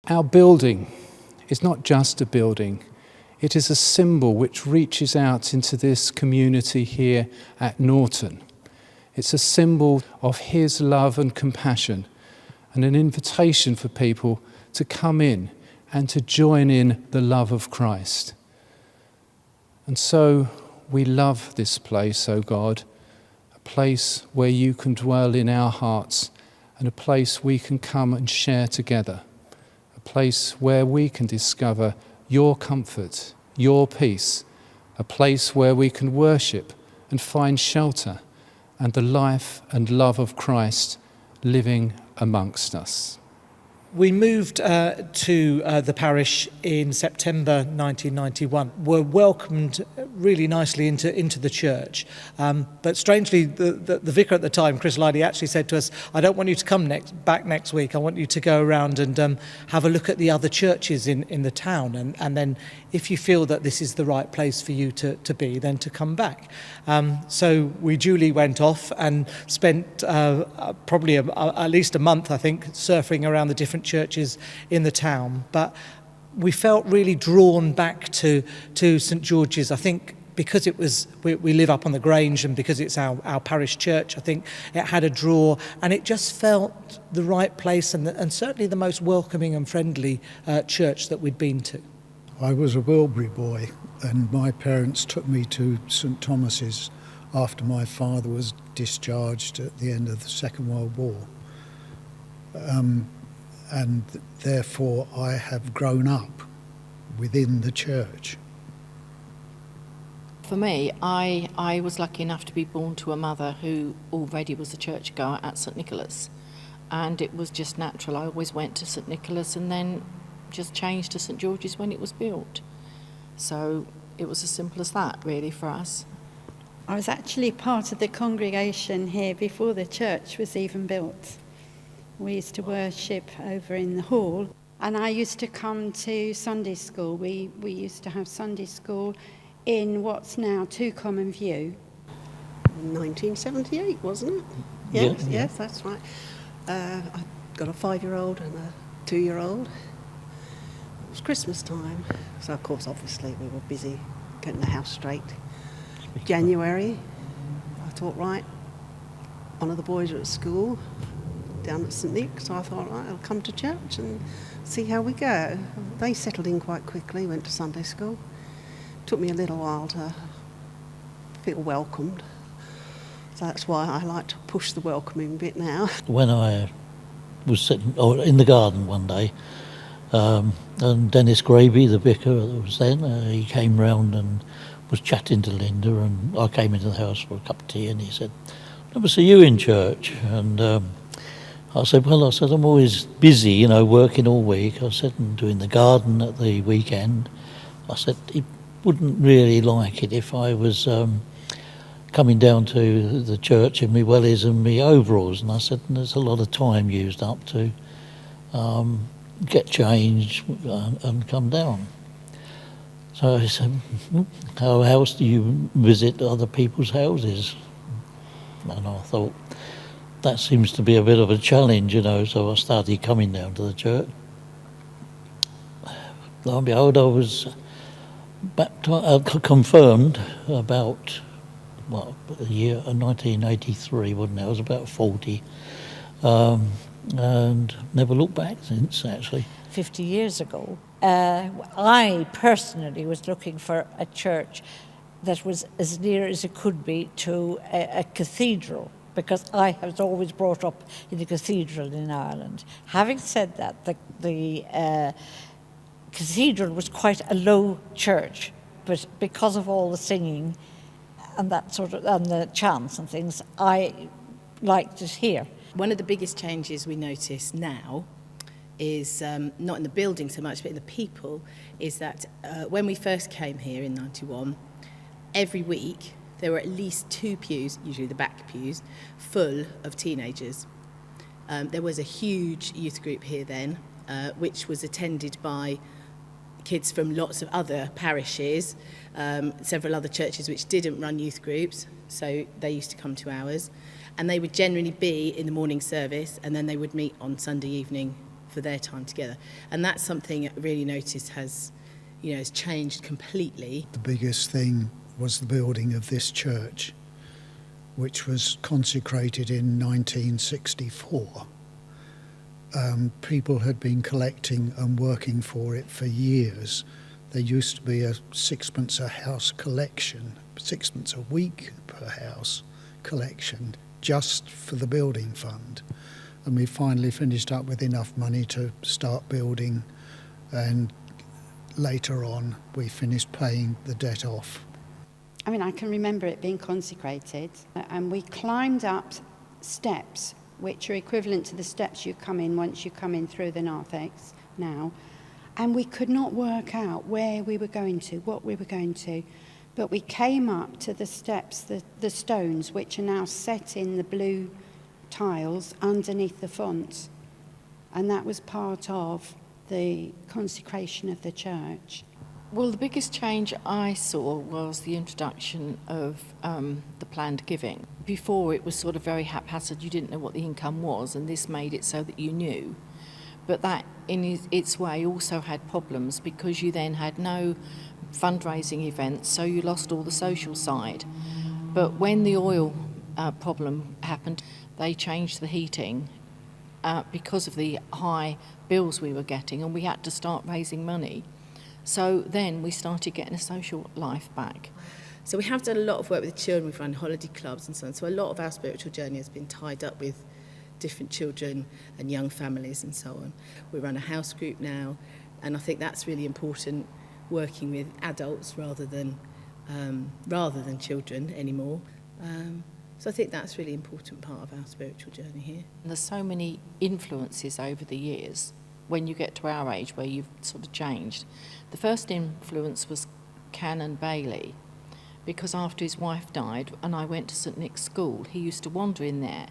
Our building is not just a building. It is a symbol which reaches out into this community here at Norton. It's a symbol of his love and compassion and an invitation for people to come in and to join in the love of Christ. And so we love this place, O God, a place where you can dwell in our hearts and a place we can come and share together. A place where we can discover your comfort, your peace, a place where we can worship and find shelter and the life and love of Christ living amongst us. We moved to the parish in September 1991. Were welcomed really nicely into the church. But strangely, the vicar at the time, Chris Lidey, actually said to us, I don't want you to come back next week. I want you to go around and have a look at the other churches in the town. And then if you feel that this is the right place for you to be, then to come back. So we duly went off and spent probably at least a month, I think, surfing around the different churches in the town, but we felt really drawn back to St George's. I think because it was we live up on the Grange and because it's our parish church, I think it had a draw and it just felt the right place and certainly the most welcoming and friendly church that we'd been to. I was a Wilbury boy and my parents took me to St Thomas's after my father was discharged at the end of the Second World War. And therefore I have grown up within the church. For me, I was lucky enough to be born to a mother who already was a churchgoer at St Nicholas, and it was just natural. I always went to St Nicholas and then just changed to St George's when it was built. So it was as simple as that, really, for us. I was actually part of the congregation here before the church was even built. We used to worship over in the hall, and I used to come to Sunday school. We used to have Sunday school in what's now Two Common View. 1978, wasn't it? Yes, that's right. I got a 5-year-old and a 2-year-old. It was Christmas time, so of course, obviously, we were busy getting the house straight. January, I thought, right, one of the boys are at school down at St Nick, so I thought, right, I'll come to church and see how we go. They settled in quite quickly, went to Sunday school. Took me a little while to feel welcomed, so that's why I like to push the welcoming bit now. When I was sitting in the garden one day, and Dennis Graby, the vicar that was then, he came round and was chatting to Linda, and I came into the house for a cup of tea, and he said, "Never see you in church." And I said, I'm always busy, working all week. I said, and doing the garden at the weekend. I said, he wouldn't really like it if I was coming down to the church in my wellies and my overalls. And I said, and there's a lot of time used up to get changed and come down. So I said, how else do you visit other people's houses? And I thought, that seems to be a bit of a challenge, so I started coming down to the church. Lo and behold, I was confirmed about, the year 1983, wasn't it? I was about 40, and never looked back since, actually. 50 years ago, I personally was looking for a church that was as near as it could be to a cathedral, because I was always brought up in the cathedral in Ireland. Having said that, the cathedral was quite a low church, but because of all the singing and that sort of, and the chants and things, I liked it here. One of the biggest changes we notice now is not in the building so much, but in the people, is that when we first came here in 91, every week there were at least 2 pews, usually the back pews, full of teenagers. There was a huge youth group here then, which was attended by kids from lots of other parishes, several other churches which didn't run youth groups, so they used to come to ours. And they would generally be in the morning service, and then they would meet on Sunday evening for their time together. And that's something I really noticed has changed completely. The biggest thing was the building of this church, which was consecrated in 1964. People had been collecting and working for it for years. There used to be a sixpence a house collection, sixpence a week per house collection, just for the building fund. And we finally finished up with enough money to start building, and later on we finished paying the debt off. I mean, I can remember it being consecrated, and we climbed up steps which are equivalent to the steps you come in once you come in through the narthex now, and we could not work out where we were going to, what we were going to, but we came up to the steps, the stones, which are now set in the blue tiles underneath the font, and that was part of the consecration of the church. Well, the biggest change I saw was the introduction of the planned giving. Before, it was sort of very haphazard. You didn't know what the income was, and this made it so that you knew. But that, in its way, also had problems because you then had no fundraising events, so you lost all the social side. But when the oil problem happened, they changed the heating because of the high bills we were getting, and we had to start raising money. So then we started getting a social life back. So we have done a lot of work with the children. We've run holiday clubs and so on. So a lot of our spiritual journey has been tied up with different children and young families and so on. We run a house group now, and I think that's really important, working with adults rather than children anymore. So I think that's a really important part of our spiritual journey here. And there's so many influences over the years when you get to our age where you've sort of changed. The first influence was Canon Bailey, because after his wife died and I went to St Nick's School, he used to wander in there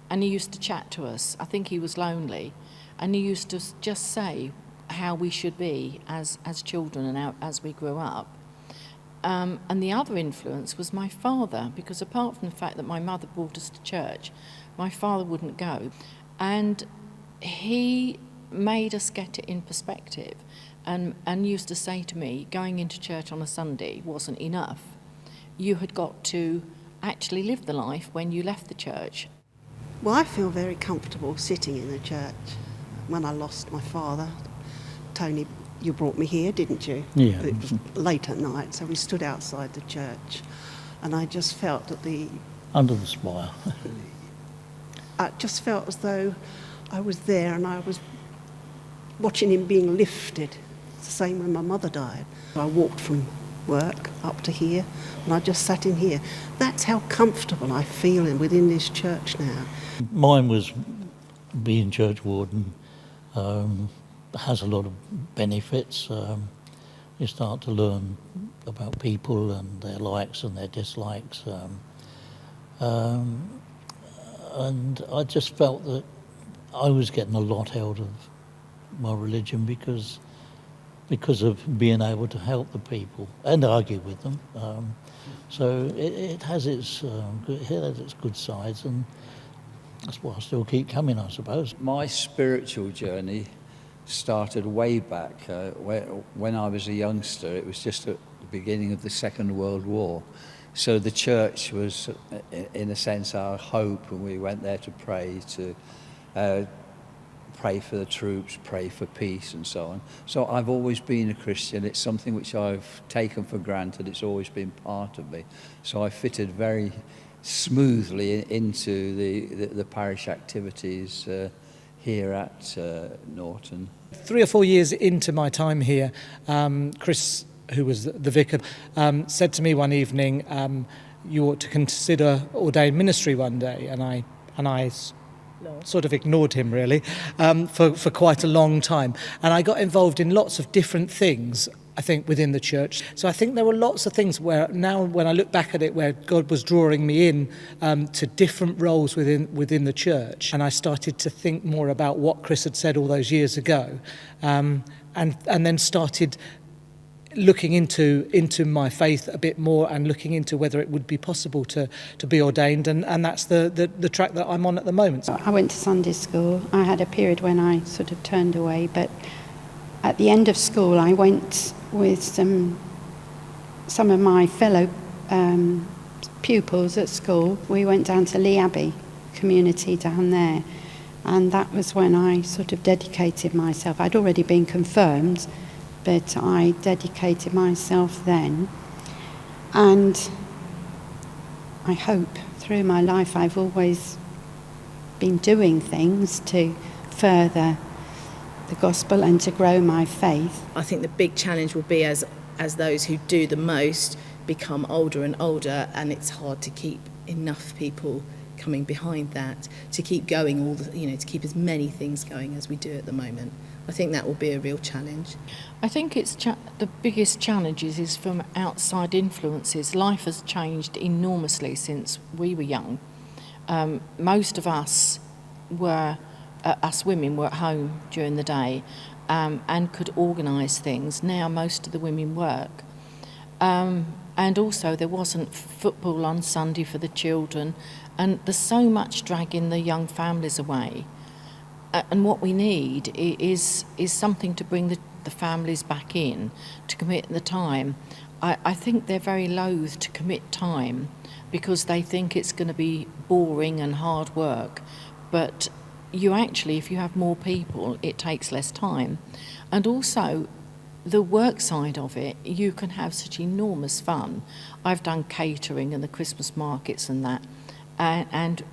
and he used to chat to us. I think he was lonely, and he used to just say how we should be as children and as we grew up. And the other influence was my father, because apart from the fact that my mother brought us to church, my father wouldn't go. And he made us get it in perspective and used to say to me, going into church on a Sunday wasn't enough. You had got to actually live the life when you left the church. Well, I feel very comfortable sitting in the church. When I lost my father, Tony, you brought me here, didn't you? Yeah. It was late at night, so we stood outside the church, and I just felt that Under the spire. I just felt as though I was there and I was watching him being lifted. It's the same when my mother died. I walked from work up to here, and I just sat in here. That's how comfortable I feel within this church now. Mine was being church warden. Has a lot of benefits. You start to learn about people and their likes and their dislikes. And I just felt that I was getting a lot out of my religion because of being able to help the people and argue with them. So it has its good sides, and that's why I still keep coming, I suppose. My spiritual journey started way back when I was a youngster. It was just at the beginning of the Second World War. So the church was, in a sense, our hope, and we went there to pray for the troops, pray for peace and so on. So I've always been a Christian. It's something which I've taken for granted. It's always been part of me. So I fitted very smoothly into the parish activities here at Norton. 3 or 4 years into my time here, Chris, who was the vicar, said to me one evening, you ought to consider ordained ministry one day, and I sort of ignored him really for quite a long time, and I got involved in lots of different things, I think, within the church. So I think there were lots of things where now when I look back at it, where God was drawing me in to different roles within the church, and I started to think more about what Chris had said all those years ago, and then started looking into my faith a bit more and looking into whether it would be possible to be ordained, and that's the track that I'm on at the moment. I went to Sunday school. I had a period when I sort of turned away, but at the end of school I went with some of my fellow pupils at school. We went down to Lee Abbey community down there, and that was when I sort of dedicated myself. I'd already been confirmed, but I dedicated myself then. And I hope through my life I've always been doing things to further the gospel and to grow my faith. I think the big challenge will be as those who do the most become older and older, and it's hard to keep enough people coming behind that to keep going to keep as many things going as we do at the moment. I think that will be a real challenge. I think it's the biggest challenge is from outside influences. Life has changed enormously since we were young. Most of us women were at home during the day and could organise things. Now most of the women work. And also there wasn't football on Sunday for the children, and there's so much dragging the young families away. And what we need is something to bring the families back in, to commit the time. I think they're very loath to commit time because they think it's going to be boring and hard work. But you actually, if you have more people, it takes less time. And also, the work side of it, you can have such enormous fun. I've done catering and the Christmas markets and that, and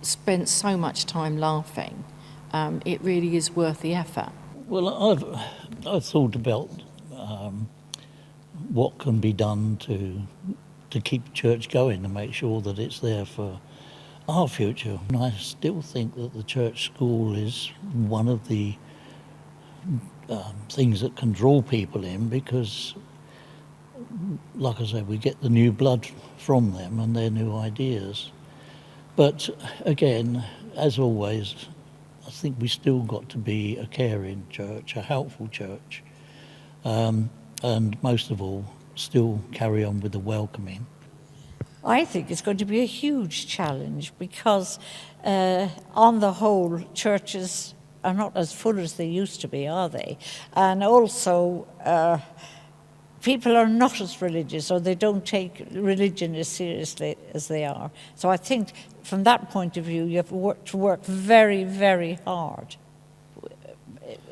spent so much time laughing. It really is worth the effort. Well, I've thought about what can be done to keep church going and make sure that it's there for our future. And I still think that the church school is one of the things that can draw people in, because, like I say, we get the new blood from them and their new ideas. But again, as always, I think we still got to be a caring church, a helpful church, and most of all, still carry on with the welcoming. I think it's going to be a huge challenge because, on the whole, churches are not as full as they used to be, are they? And also, people are not as religious, or they don't take religion as seriously as they are. So I think from that point of view, you have to work very, very hard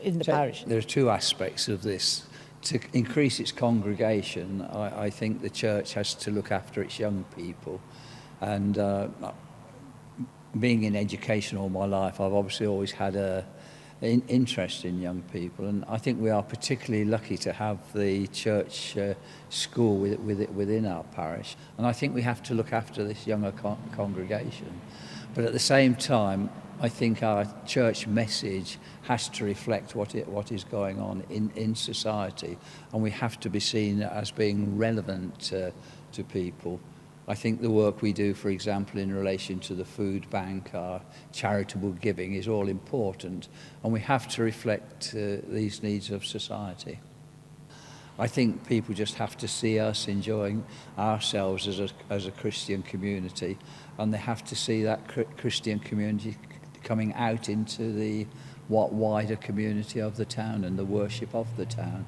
in the parish. There are two aspects of this. To increase its congregation, I think the church has to look after its young people. And being in education all my life, I've obviously always had an interest in young people, and I think we are particularly lucky to have the church school within our parish, and I think we have to look after this younger congregation. But at the same time, I think our church message has to reflect what is going on in society, and we have to be seen as being relevant to people. I think the work we do, for example, in relation to the food bank, our charitable giving, is all important, and we have to reflect these needs of society. I think people just have to see us enjoying ourselves as a Christian community, and they have to see that Christian community coming out into the wider community of the town and the worship of the town.